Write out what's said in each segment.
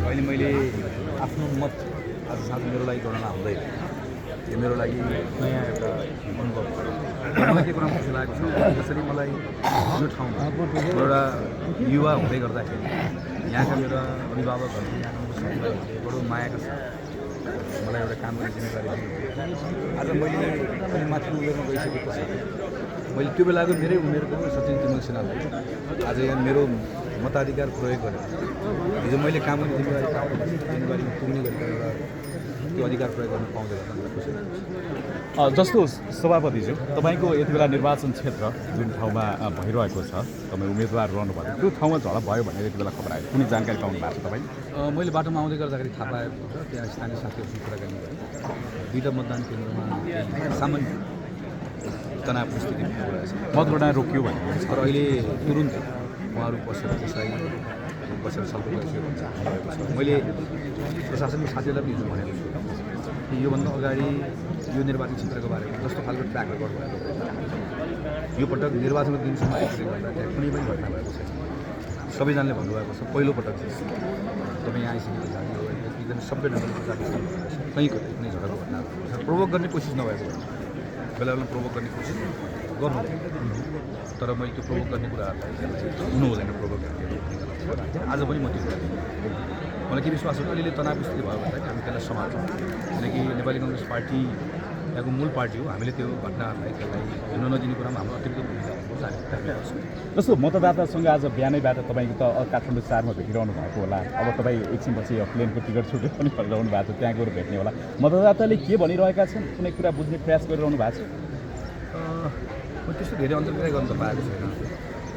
अहिले मैले आफ्नो मत आज साथ मेरो लागि गर्न आउँदैन। यो मेरो लागि नयाँ एउटा अनुभव मलाई के कुरा खुसी लागेको छ जसरी मलाई यो ठाउँमा एउटा युवा हुँदै गर्दाखेरि यहाँका मेरा अभिभावकहरू यहाँका मेरो साथीभाइहरूले बडो मायाका छ मलाई एउटा काम गर्ने जिम्मेवारी दिनु। आज मैले पनि माथि उमेरमा गइसकेपछि मैले त्यो बेलाको मेरै उमेरको सचिन तिमल सिन्हालाई आज यहाँ मेरो मताधिकार प्रयोग गरेर हिजो मैले काम गर्ने जिम्मेवारीमा पुग्ने गरेको एउटा त्यो अधिकार प्रयोग गर्न पाउँदै गर्दा मलाई खुसी लाग्छ। जस्तो सभापतिज्यू तपाईँको यति बेला निर्वाचन क्षेत्र जुन ठाउँमा भइरहेको छ तपाईँ उम्मेदवार रहनुभएको त्यो ठाउँमा झडप भयो भनेर यति बेला खबर आयो कुनै जानकारी पाउनु भएको छ तपाईँ? मैले बाटोमा आउँदै गर्दाखेरि थाहा पाएको छ त्यहाँ स्थानीय साथीहरूसँग कुराकानी गरेँ। दुईवटा मतदान केन्द्रमा सामान्य तनावको स्थिति भइरहेछ। मतगणना रोकियो भने तर अहिले तुरुन्तै उहाँहरू बसेर त्यसलाई बसेर छलफल गरिसकेको हुन्छ। मैले प्रशासनिक साथीहरूलाई पनि हिजो भनेको छु कि योभन्दा अगाडि यो निर्वाचन क्षेत्रको बारेमा जस्तो खालको ट्र्याक रेकर्ड भएको यो पटक निर्वाचनको दिनसम्म आइपुग्दै गर्दा त्यहाँ कुनै पनि घटना भएको छैन। सबैजनाले भन्नुभएको छ पहिलोपटक चाहिँ तपाईँ यहाँ आइसकेको जाति हो एकदम सबै ढङ्गले जाति कहीँ कतै कुनै झगडाको घटना प्रोभोक गर्ने कोसिस नभएको बेला बेला प्रोभोक गर्ने कोसिस गर्नु तर मैले त्यो प्रोभोक गर्ने कुराहरूलाई हुनु हुँदैन। प्रोभोक गर्ने आज पनि म त्यो मलाई के विश्वास हो अलिअलि तनाव स्थिति भयो भन्दाखेरि हामी त्यसलाई सम्हाल्छौँ किनकि नेपाली कङ्ग्रेस पार्टी यहाँको मूल पार्टी हो। हामीले त्यो घटनाहरूलाई त्यसलाई हिँड्न नदिने कुरामा हाम्रो अतिरिक्त भूमिका हुन्छ। जस्तो मतदातासँग आज बिहानैबाट तपाईँको त काठमाडौँ 4 मा भेटिरहनु भएको होला। अब तपाईँ एकछिनपछि प्लेनको टिकट छुटेर पनि फर्किरहनु भएको छ, त्यहाँ गएर भेट्ने होला। मतदाताले के भनिरहेका छन् कुनै कुरा बुझ्ने प्रयास गरिरहनु भएको छ? म त्यस्तो धेरै अन्तर्क्रिया गर्न त पाएको छैन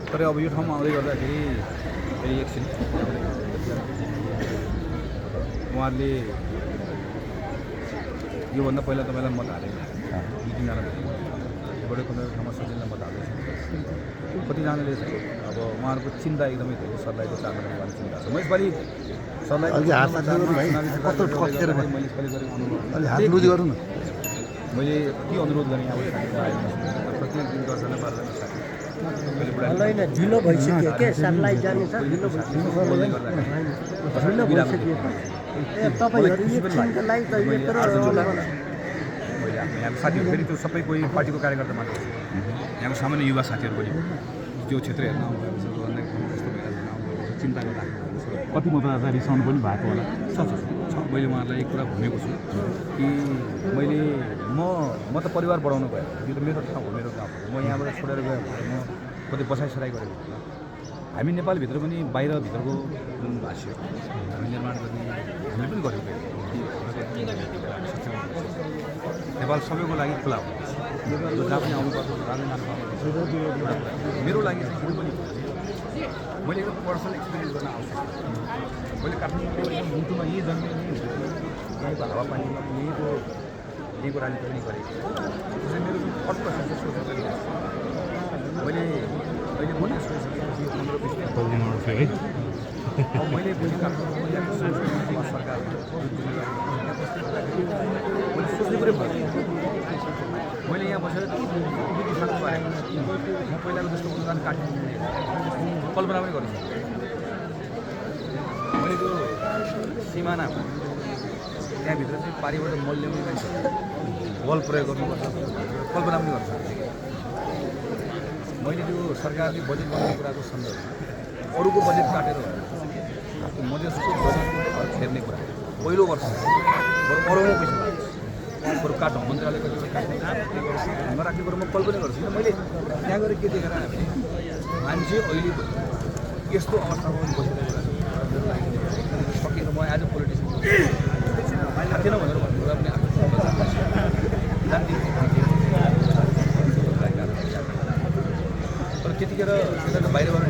तर अब यो ठाउँमा आउँदै गर्दाखेरि फेरि एकछिन उहाँहरूले योभन्दा पहिला तपाईँलाई मत हालेको 2-3जना बढी कुनै ठाउँमा सजिलै मत हाल्दैछ। कतिजनाले चाहिँ अब उहाँहरूको चिन्ता एकदमै धेरै सर्लाहीको 4 नम्बर चिन्ता छ। म यसपालि सर्लाही मैले के अनुरोध गरेँ अब प्रत्येक दिन 10जना 12जना साथी ढिलो भइसक्यो के सर्लाही जाने छ ढिलो भइसक्यो तपाईँहरू एकछिनको लागि त यत्रो मैले यहाँको साथीहरू फेरि त्यो सबै कोही पार्टीको कार्यकर्ता मात्र यहाँको सामान्य युवा साथीहरू पनि त्यो क्षेत्र हेर्न आउनुभएको छ चिन्ता गर्दा कति मतदाता रिसाउनु पनि भएको होला? मैले उहाँहरूलाई एक कुरा भनेको छु कि म त परिवार बढाउनु गएँ यो त मेरो ठाउँ हो मेरो गाउँ हो। म यहाँबाट छोडेर गएँ भने म कतै बसाइसराई गरेको हुँदैन। हामी नेपालभित्र पनि बाहिरभित्रको जुन भाष्य हामी निर्माण गर्ने हामीले पनि गरेको नेपाल सबैको लागि खुला हो। जहाँ पनि आउनुपर्छ जहाँ जानु मेरो लागि मैले एकदम पर्सनल एक्सपिरियन्स गर्न आवश्यक। मैले काठमाडौँ मुटुमा यही जन्मेँ यहीँको हावापानीमा यहीँको राजनीति पनि गरेको त्यसै मेरो जुन थट प्रोसेस सोचेर मैले अहिले पनि सोचिसकेपछि 15-20 है मैले भोलि काठमाडौँ सरकार मैले सोच्ने कुरै भयो। मैले यहाँ बसेर किसानको बारेमा म पहिलाको जस्तो अनुदान काट्ने कल्पना पनि गर्नु सक्छु। मैले त्यो सिमाना त्यहाँभित्र चाहिँ पारिबाट मल ल्याउने मान्छे बल प्रयोग गर्नुपर्छ कल्पना पनि गर्नु सक्छु। मैले त्यो सरकारले बजेट बनाउने कुराको सन्दर्भमा अरूको बजेट काटेर मधेसको बजेटको फेर्ने कुरा पहिलो वर्ष अरूमा पैसा लाग्छ बरु काटौँ मन्त्रालयको एउटा काट्ने नराख्ने कुरो म कल्पना गर्छु। मैले त्यहाँ गएर के देखेर हामी मान्छे अहिले यस्तो अवस्थामा पनि बसिरहेको सकिएर म एज अ पोलिटिसियन थिएन भनेर भन्नु कुरा पनि तर त्यतिखेर बाहिरबाट